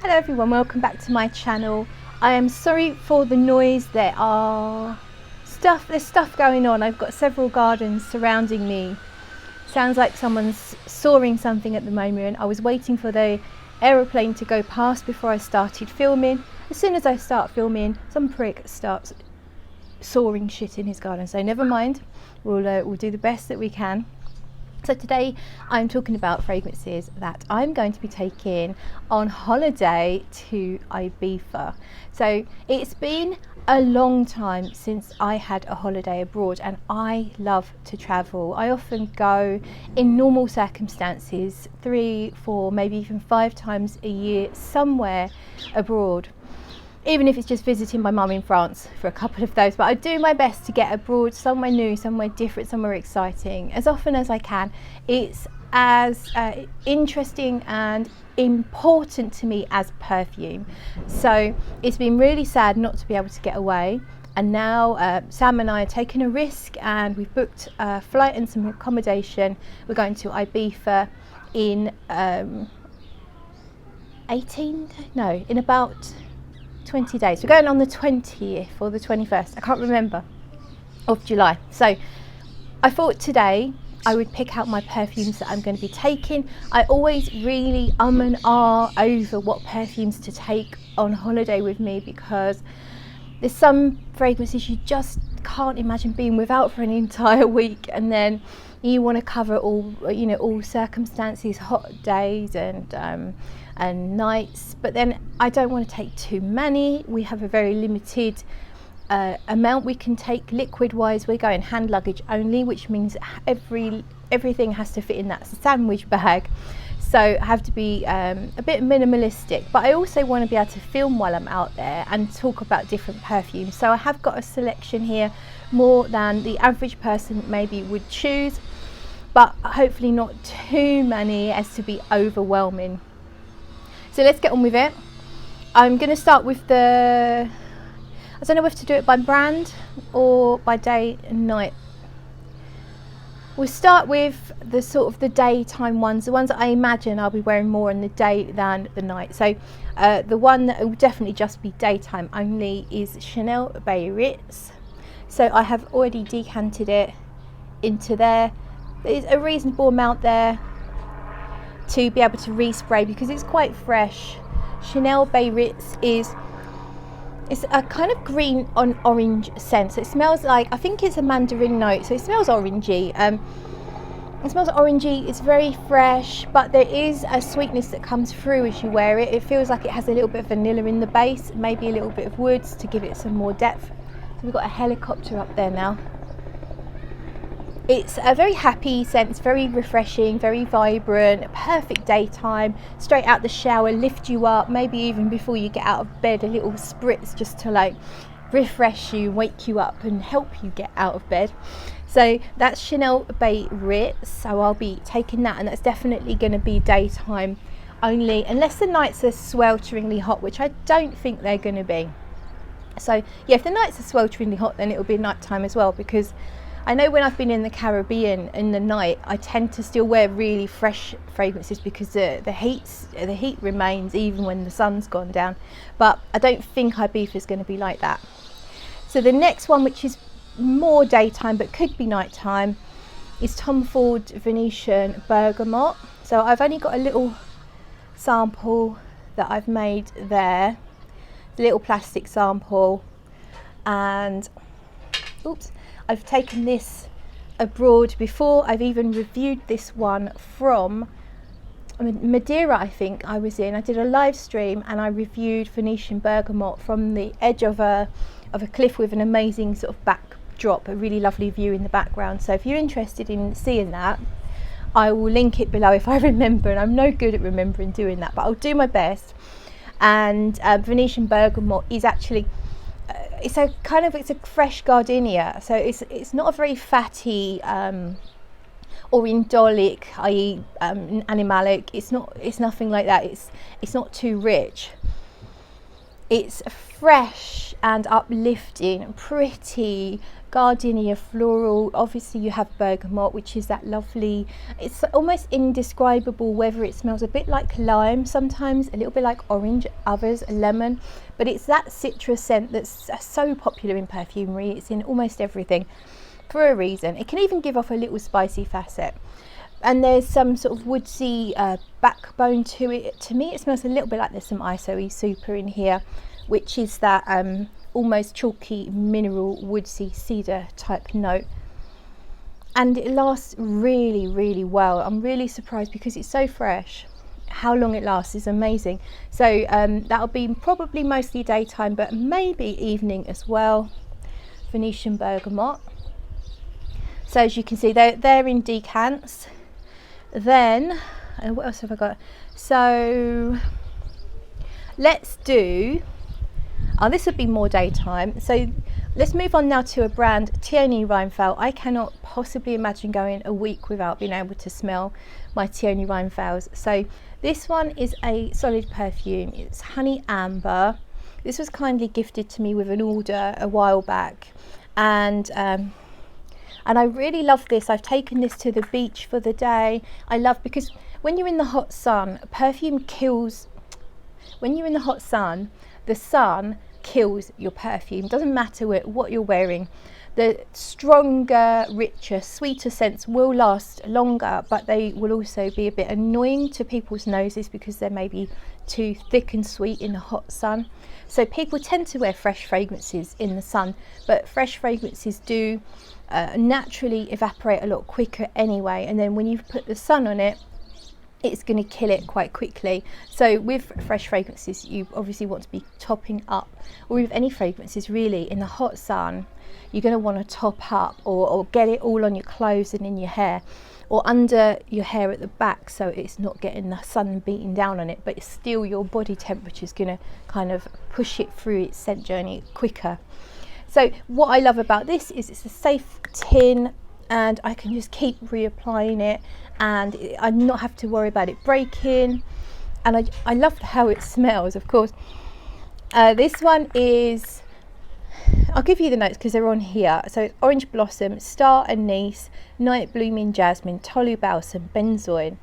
Hello everyone, welcome back to my channel. I am sorry for the noise. There's stuff going on. I've got several gardens surrounding me. Sounds like someone's sawing something at the moment. I was waiting for the aeroplane to go past before I started filming. As soon as I start filming, some prick starts sawing shit in his garden. So never mind, we'll do the best that we can. So today I'm talking about fragrances that I'm going to be taking on holiday to Ibiza. So it's been a long time since I had a holiday abroad, and I love to travel. I often go in normal circumstances 3, 4, maybe even 5 times a year somewhere abroad. Even if it's just visiting my mum in France for a couple of those, but I do my best to get abroad, somewhere new, somewhere different, somewhere exciting, as often as I can. It's as interesting and important to me as perfume. So it's been really sad not to be able to get away. And now Sam and I are taking a risk, and we've booked a flight and some accommodation. We're going to Ibiza in in about 20 days. We're going on the 20th or the 21st, I can't remember, of July. So I thought today I would pick out my perfumes that I'm going to be taking. I always really and ah over what perfumes to take on holiday with me, because there's some fragrances you just can't imagine being without for an entire week, and then you want to cover all circumstances, hot days and nights, but then I don't want to take too many. We have a very limited amount we can take liquid wise. We're going hand luggage only, which means everything has to fit in that sandwich bag, so I have to be a bit minimalistic, but I also want to be able to film while I'm out there and talk about different perfumes. So I have got a selection here, more than the average person maybe would choose, but hopefully not too many as to be overwhelming. So let's get on with it. I'm going to start with I don't know if to do it by brand or by day and night. We'll start with the sort of the daytime ones, the ones that I imagine I'll be wearing more in the day than the night. So the one that will definitely just be daytime only is Chanel Bay Ritz. So I have already decanted it into there. There's a reasonable amount there to be able to respray because it's quite fresh. Chanel Bay Ritz it's a kind of green on orange scent. So it smells like, I think it's a mandarin note, so it smells orangey. It smells orangey, it's very fresh, but there is a sweetness that comes through as you wear it. It feels like it has a little bit of vanilla in the base, maybe a little bit of woods to give it some more depth. So we've got a helicopter up there now. It's a very happy scent, it's very refreshing, very vibrant, perfect daytime, straight out the shower, lift you up, maybe even before you get out of bed, a little spritz just to like refresh you, wake you up and help you get out of bed. So that's Chanel Bay Ritz, so I'll be taking that, and that's definitely going to be daytime only, unless the nights are swelteringly hot, which I don't think they're going to be. So yeah, if the nights are swelteringly hot, then it'll be nighttime as well, because I know when I've been in the Caribbean in the night, I tend to still wear really fresh fragrances because the heat remains even when the sun's gone down. But I don't think Ibiza is going to be like that. So the next one, which is more daytime but could be nighttime, is Tom Ford Venetian Bergamot. So I've only got a little sample that I've made there, the little plastic sample, and oops. I've taken this abroad before. I've even reviewed this one from Madeira, I think I was in. I did a live stream and I reviewed Venetian Bergamot from the edge of a cliff with an amazing sort of backdrop, a really lovely view in the background. So if you're interested in seeing that, I will link it below if I remember, and I'm no good at remembering doing that, but I'll do my best. And Venetian Bergamot is actually it's a fresh gardenia, so it's not a very fatty or indolic, i.e. Animalic. It's nothing like that. It's not too rich. It's fresh and uplifting, pretty, gardenia floral. Obviously you have bergamot, which is that lovely, it's almost indescribable whether it smells a bit like lime, sometimes a little bit like orange, others lemon, but it's that citrus scent that's so popular in perfumery. It's in almost everything for a reason. It can even give off a little spicy facet, and there's some sort of woodsy backbone to it. To me it smells a little bit like there's some ISOE super in here, which is that almost chalky mineral woodsy cedar type note, and it lasts really, really well. I'm really surprised because it's so fresh. How long it lasts is amazing. So that'll be probably mostly daytime, but maybe evening as well. Venetian bergamot. So as you can see, they're in decants. Then what else have I got? So let's do, this would be more daytime. So let's move on now to a brand, Tioni Weinfeld. I cannot possibly imagine going a week without being able to smell my Tioni Weinfelds. So this one is a solid perfume. It's honey amber. This was kindly gifted to me with an order a while back, and I really love this. I've taken this to the beach for the day. I love, because when you're in the hot sun, perfume kills. When you're in the hot sun, the sun kills your perfume. Doesn't matter what you're wearing. The stronger, richer, sweeter scents will last longer, but they will also be a bit annoying to people's noses because they're maybe too thick and sweet in the hot sun. So people tend to wear fresh fragrances in the sun, but fresh fragrances do naturally evaporate a lot quicker anyway, and then when you put the sun on it, it's going to kill it quite quickly. So with fresh fragrances, you obviously want to be topping up, or with any fragrances really, in the hot sun, you're going to want to top up or get it all on your clothes and in your hair, or under your hair at the back, so it's not getting the sun beating down on it, but it's still your body temperature is going to kind of push it through its scent journey quicker. So what I love about this is it's a safe tin, and I can just keep reapplying it, and I not have to worry about it breaking. And I love how it smells, of course. This one is, I'll give you the notes because they're on here. So it's orange blossom, star anise, night blooming jasmine, tolu balsam, benzoin.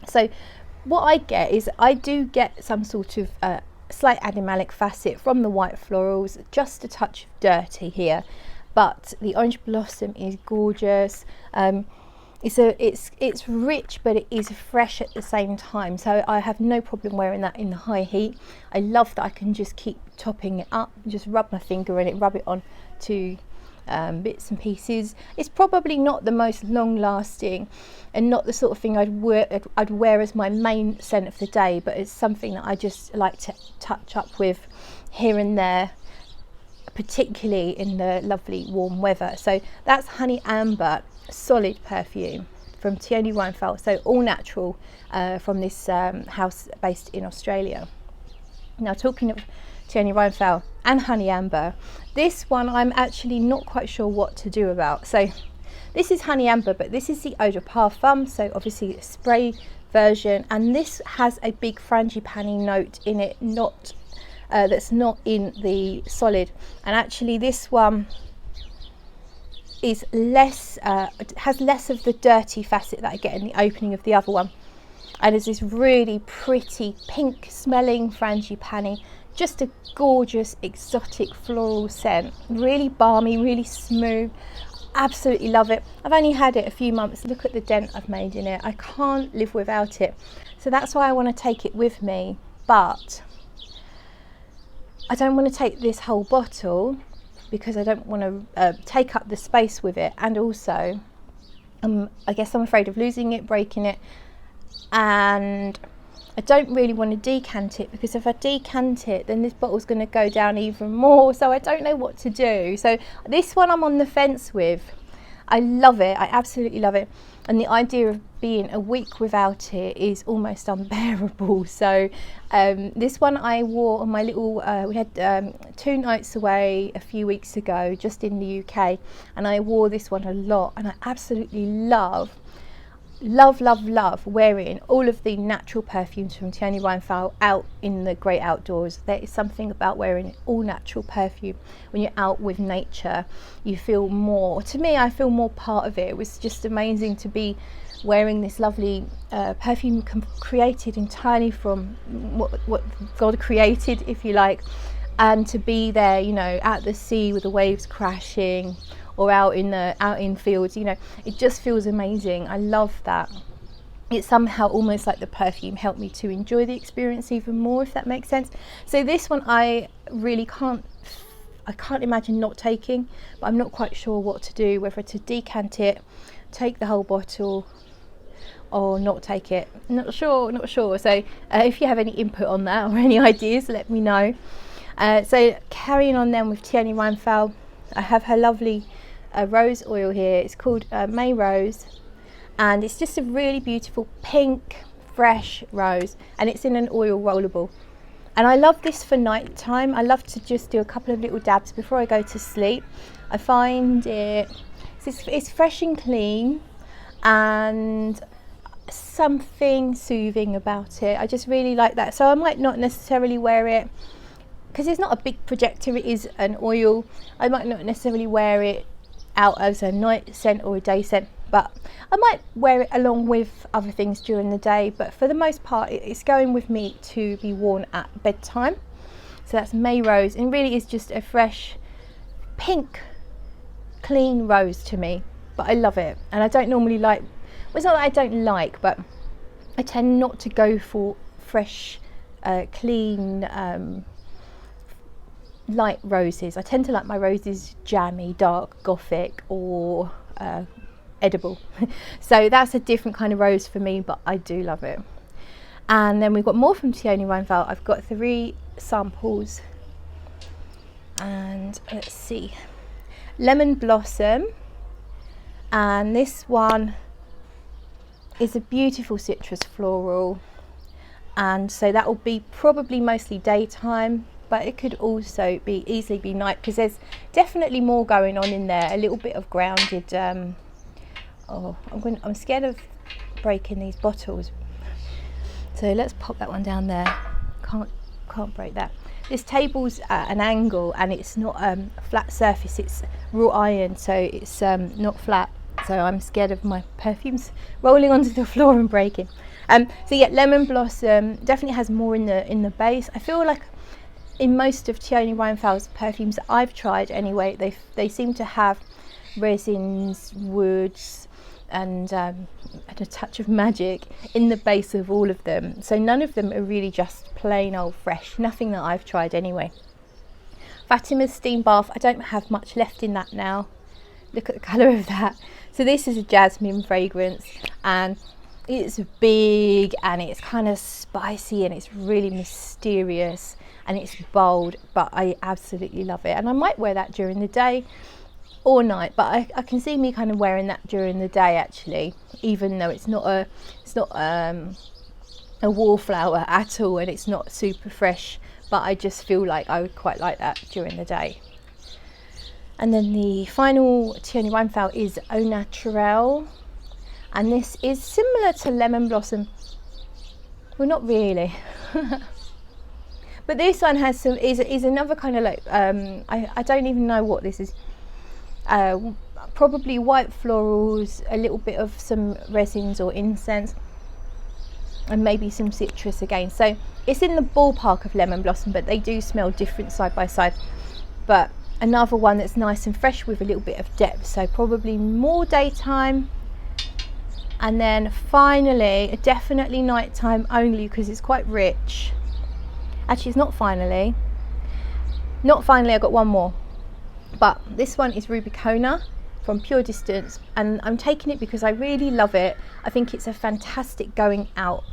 So what I get is I do get some sort of slight animalic facet from the white florals, just a touch of dirty here, but the orange blossom is gorgeous. It's rich, but it is fresh at the same time, so I have no problem wearing that in the high heat. I love that I can just keep topping it up, just rub my finger in it, rub it on to bits and pieces. It's probably not the most long lasting and not the sort of thing I'd wear as my main scent of the day, but it's something that I just like to touch up with here and there, particularly in the lovely warm weather. So that's honey amber, solid perfume from Tioni Weinfeld, so all natural from this house based in Australia. Now, talking of Tioni Weinfeld and honey amber, this one I'm actually not quite sure what to do about. So this is honey amber, but this is the eau de parfum, so obviously a spray version, and this has a big frangipani note in it, not that's not in the solid. And actually this one is less, has less of the dirty facet that I get in the opening of the other one, and it's this really pretty pink smelling frangipani, just a gorgeous exotic floral scent, really balmy, really smooth. Absolutely love it. I've only had it a few months. Look at the dent I've made in it. I can't live without it, so that's why I want to take it with me, but I don't want to take this whole bottle because I don't want to take up the space with it, and also I guess I'm afraid of losing it, breaking it, and I don't really want to decant it, because if I decant it then this bottle's going to go down even more, so I don't know what to do. So this one I'm on the fence with. I love it, I absolutely love it, and the idea of being a week without it is almost unbearable. So this one I wore on my little, we had 2 nights away a few weeks ago just in the UK, and I wore this one a lot, and I absolutely love love wearing all of the natural perfumes from Tioni Weinfeld out in the great outdoors. There is something about wearing all natural perfume when you're out with nature. You feel more, to me, I feel more part of it. It was just amazing to be wearing this lovely perfume created entirely from what God created, if you like, and to be there, you know, at the sea with the waves crashing, or out in fields, you know, it just feels amazing. I love that. It's somehow almost like the perfume helped me to enjoy the experience even more, if that makes sense. So this one I really can't imagine not taking, but I'm not quite sure what to do, whether to decant it, take the whole bottle, or not take it. Not sure. So if you have any input on that or any ideas, let me know. So carrying on then with Tioni Weinfeld, I have her lovely rose oil here. It's called May Rose, and it's just a really beautiful pink fresh rose, and it's in an oil rollable. And I love this for night time. I love to just do a couple of little dabs before I go to sleep. I find it's fresh and clean, and something soothing about it. I just really like that. So I might not necessarily wear it, because it's not a big projector, it is an oil. I might not necessarily wear it out as a night scent or a day scent, but I might wear it along with other things during the day. But for the most part, it's going with me to be worn at bedtime. So that's May Rose, and really is just a fresh pink clean rose to me, but I love it. And I don't normally like, well, it's not that I don't like, but I tend not to go for fresh clean light roses. I tend to like my roses jammy, dark, gothic, or edible. So that's a different kind of rose for me, but I do love it. And then we've got more from Tioni Weinfeld. I've got 3 samples, and let's see, Lemon Blossom, and this one is a beautiful citrus floral, and so that will be probably mostly daytime, but it could also be easily be night, because there's definitely more going on in there. A little bit of grounded I'm scared of breaking these bottles, so let's pop that one down there. Can't break that. This table's at an angle, and it's not a flat surface, it's wrought iron, so it's not flat, so I'm scared of my perfumes rolling onto the floor and breaking. So yeah, Lemon Blossom definitely has more in the base. I feel like in most of Tioni Weinfeld's perfumes that I've tried anyway, they seem to have resins, woods, and a touch of magic in the base of all of them. So none of them are really just plain old fresh, nothing that I've tried anyway. Fatima's Steam Bath, I don't have much left in that now. Look at the colour of that. So this is a jasmine fragrance, and it's big, and it's kind of spicy, and it's really mysterious, and it's bold, but I absolutely love it. And I might wear that during the day or night, but I can see me kind of wearing that during the day actually, even though it's not a wallflower at all, and it's not super fresh, but I just feel like I would quite like that during the day. And then the final Tioni Weinfeld is Au Naturel, and this is similar to Lemon Blossom. Well, not really. But this one has some, is another kind of like, I don't even know what this is. Probably white florals, a little bit of some resins or incense, and maybe some citrus again. So it's in the ballpark of Lemon Blossom, but they do smell different side by side. But another one that's nice and fresh with a little bit of depth, so probably more daytime. And then finally, definitely nighttime only, because it's quite rich. Actually, it's not finally. I got one more. But this one is Rubicona from Pure Distance, and I'm taking it because I really love it. I think it's a fantastic going out,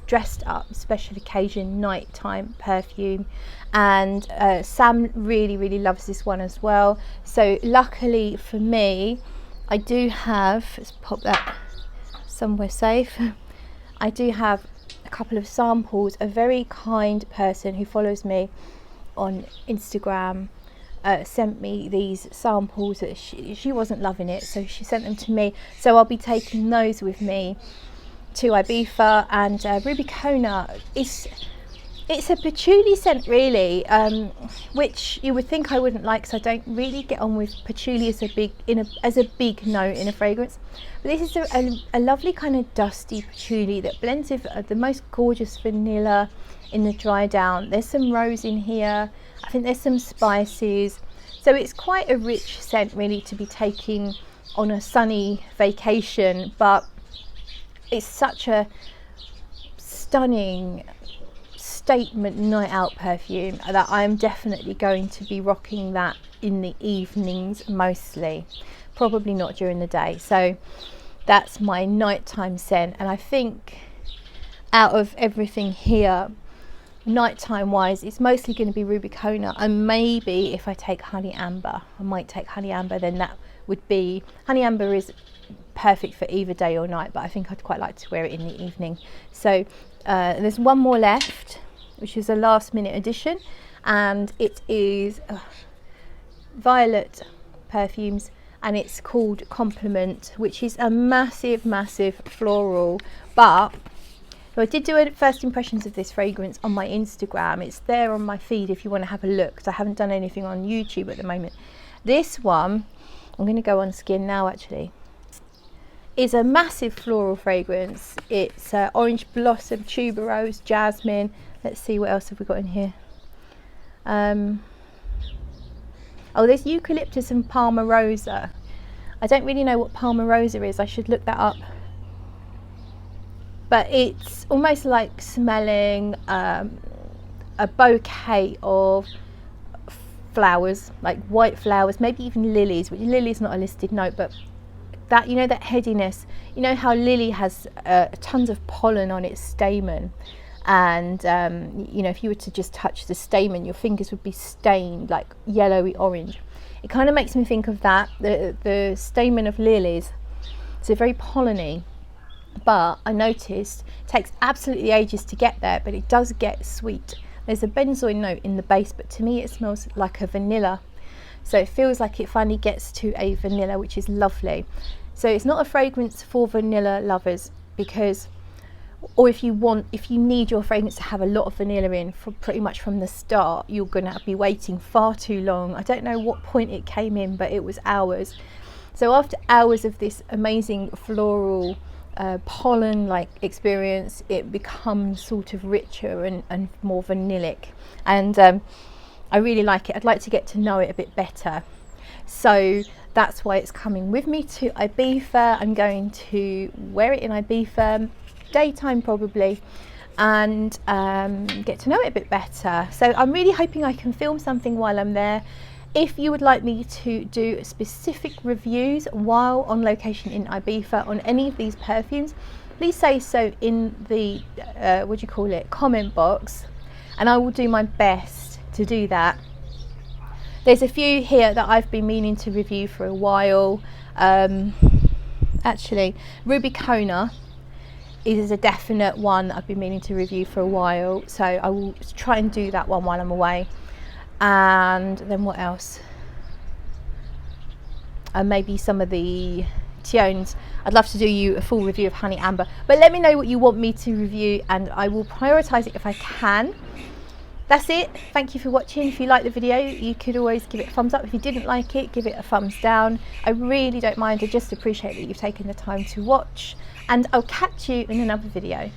dressed up, special occasion, nighttime perfume. And Sam really loves this one as well. So luckily for me, I do have, let's pop that somewhere safe. I do have a couple of samples. A very kind person who follows me on Instagram sent me these samples that she wasn't loving it, so she sent them to me. So I'll be taking those with me to Ibiza. And Rubicona it's a patchouli scent really, which you would think I wouldn't like, so I don't really get on with patchouli as a big note in a fragrance. But this is a lovely kind of dusty patchouli that blends with the most gorgeous vanilla in the dry down. There's some rose in here, I think there's some spices, so it's quite a rich scent really to be taking on a sunny vacation. But it's such a stunning statement night out perfume that I'm definitely going to be rocking that in the evenings mostly, probably not during the day. So that's my nighttime scent, and I think out of everything here, nighttime wise, it's mostly going to be Rubicona, and maybe if I take honey amber, I might take honey amber. Then that would be, honey amber is perfect for either day or night, but I think I'd quite like to wear it in the evening. So there's one more left, which is a last minute addition, and it is Violet Perfumes, and it's called Compliment, which is a massive floral. But so I did do a first impressions of this fragrance on my Instagram. It's there on my feed if you want to have a look, because I haven't done anything on YouTube at the moment. This one, I'm going to go on skin now actually, is a massive floral fragrance. It's orange blossom, tuberose, jasmine. Let's see, what else have we got in here? Oh, there's eucalyptus and palmarosa. I don't really know what palmarosa is, I should look that up. But it's almost like smelling a bouquet of flowers, like white flowers, maybe even lilies, which lily's not a listed note, but that, you know, that headiness. You know how lily has tons of pollen on its stamen, and you know, if you were to just touch the stamen, your fingers would be stained like yellowy orange. It kind of makes me think of that, the stamen of lilies. So very polleny, but I noticed it takes absolutely ages to get there, but it does get sweet. There's a benzoin note in the base, but to me it smells like a vanilla. So it feels like it finally gets to a vanilla, which is lovely. So it's not a fragrance for vanilla lovers, because, or if you need your fragrance to have a lot of vanilla in pretty much from the start, you're gonna be waiting far too long. I don't know what point it came in, but it was hours. So after hours of this amazing floral pollen like experience, it becomes sort of richer and more vanillic, and I really like it. I'd like to get to know it a bit better, so that's why it's coming with me to Ibiza. I'm going to wear it in Ibiza, daytime probably, and get to know it a bit better. So I'm really hoping I can film something while I'm there. If you would like me to do specific reviews while on location in Ibiza on any of these perfumes, please say so in the comment box, and I will do my best to do that. There's a few here that I've been meaning to review for a while. Actually, Rubicona is a definite one that I've been meaning to review for a while, so I will try and do that one while I'm away. And then what else? Maybe some of the Tiones. I'd love to do you a full review of Honey Amber, but let me know what you want me to review and I will prioritise it if I can. That's it. Thank you for watching. If you liked the video, you could always give it a thumbs up. If you didn't like it, give it a thumbs down. I really don't mind. I just appreciate that you've taken the time to watch, and I'll catch you in another video.